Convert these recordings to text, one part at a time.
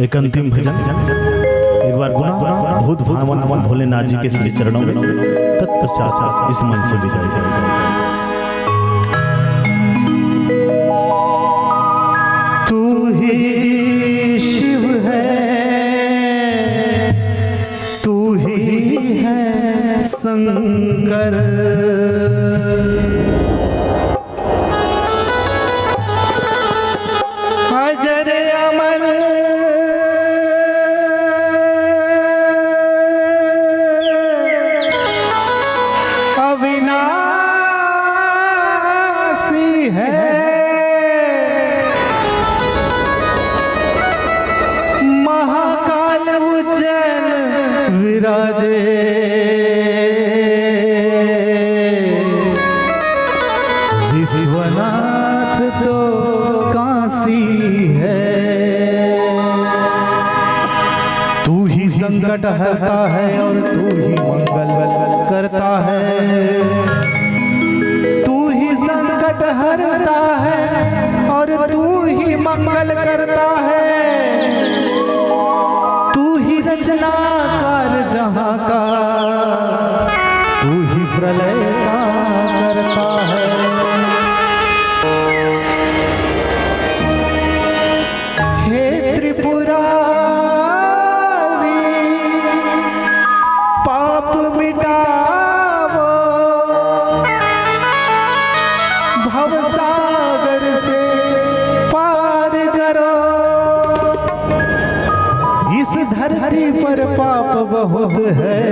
एक अंतिम भजन एक बार गुना भूत भावन भोलेनाथ जी के श्री चरणों में, तत्पश्चात इस मन से विदाई करेंगे। तू ही शिव है, तू ही है शंकर, अजर अमर अविनाशी है, महाकाल उज्जैन विराजे, विश्वनाथ तो काशी है। तू ही संकट हरता है और तू ही मंगल करता है, तू ही संकट हरता है और तू ही मंगल करता है, तू ही रचनाकार जहां का, तू ही प्रलय का करता है। हे त्रिपुरारी पाप मिटावो, भवसागर से पार करो, इस धरती पर पाप बहुत है,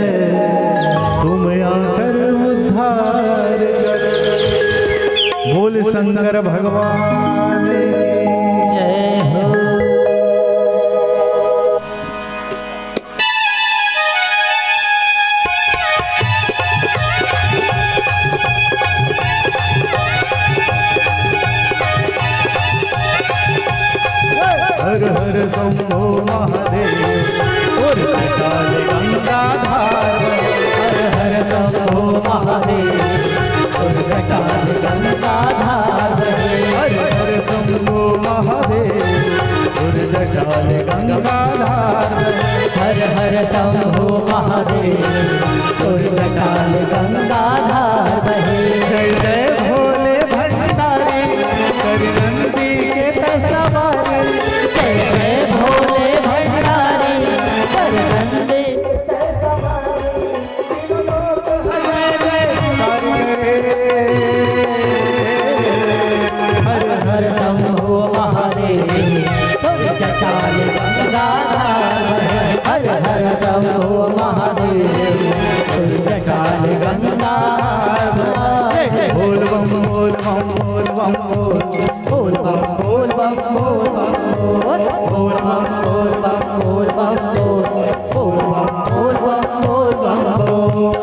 तुम आकर उद्धार करो। बोल शंकर भगवान की जय हो। हर हर शंभो महादेव और काल गंगाधार, हर हर शंभो महादेव और काल गंगाधार, हर हर शंभो महादेव और काल गंगाधार, हर हर शंभो महादेव और काल गंगाधार बहे। जय जय भोले भंडारी कर नंदी के सवारी, जय जय भोले भंडारी कर नंदी हर हर शंभो महादेव और काल गंगाधार बहे। हर हर शंभो महादेव और काल गंगाधार बहे। बोल बम बोल बम बोल बम बोल बोल बम बोल बम बोल बम बोल बोल बम बोल बम बोल बम बोल बोल बम बोल बम बोल बम बोल।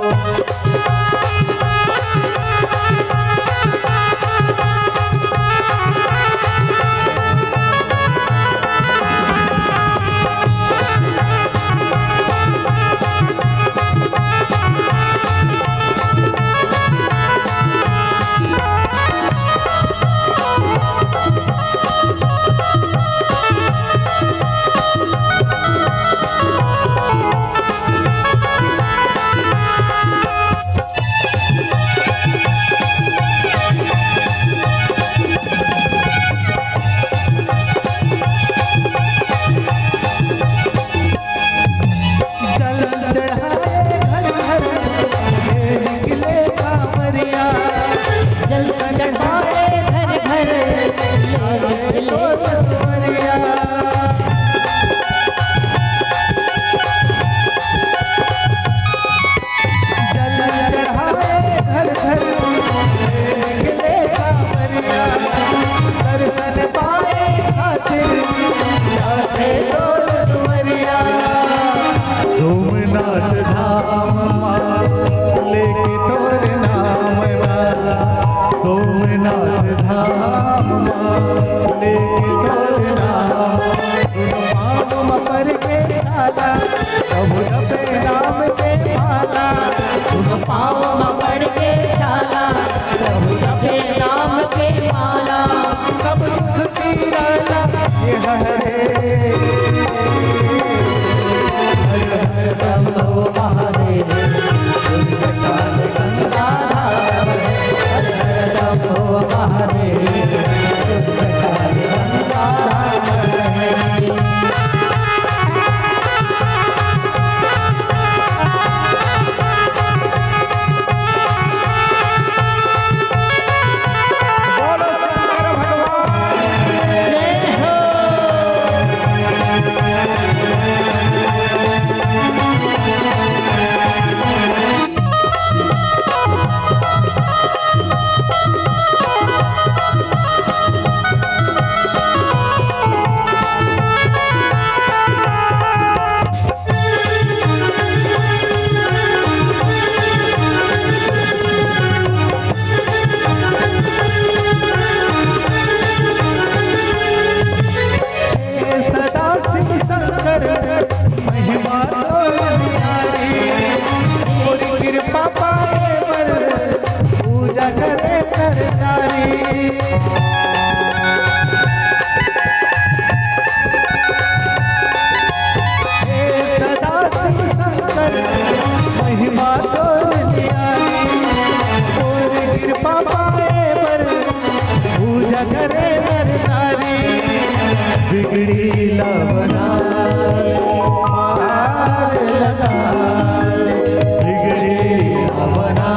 पाँव में पड़ के छाला, प्रभु जपे नाम सदा शिव शंकर महिमा तोर नियारी, और कृपा पाए पर पूजा करे नर नारी। बिगड़ी लवना पार लगा, बिगड़ी लवना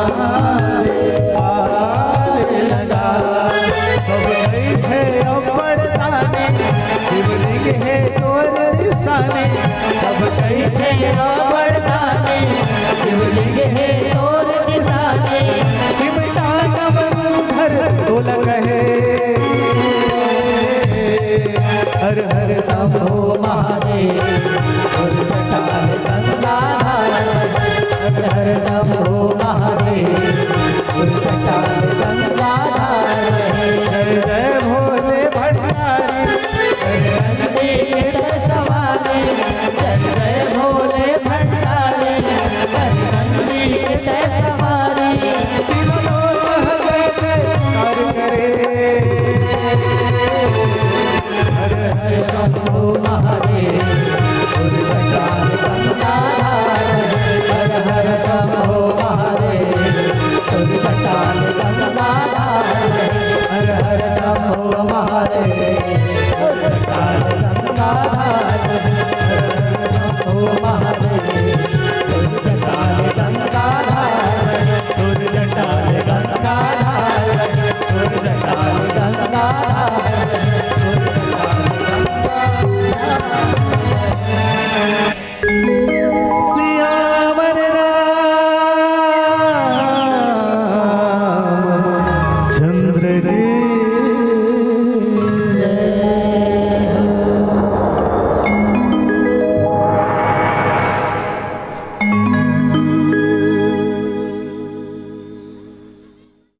पार लगा। सब बैठे अम्बर ताने, शिवलिंग है तोर निशाने। सब बैठे अम्बर ताने, शिवलिंग है तोर निशाने। चिमटा नवधर तोल कहे, हर हर शंभो महादेव।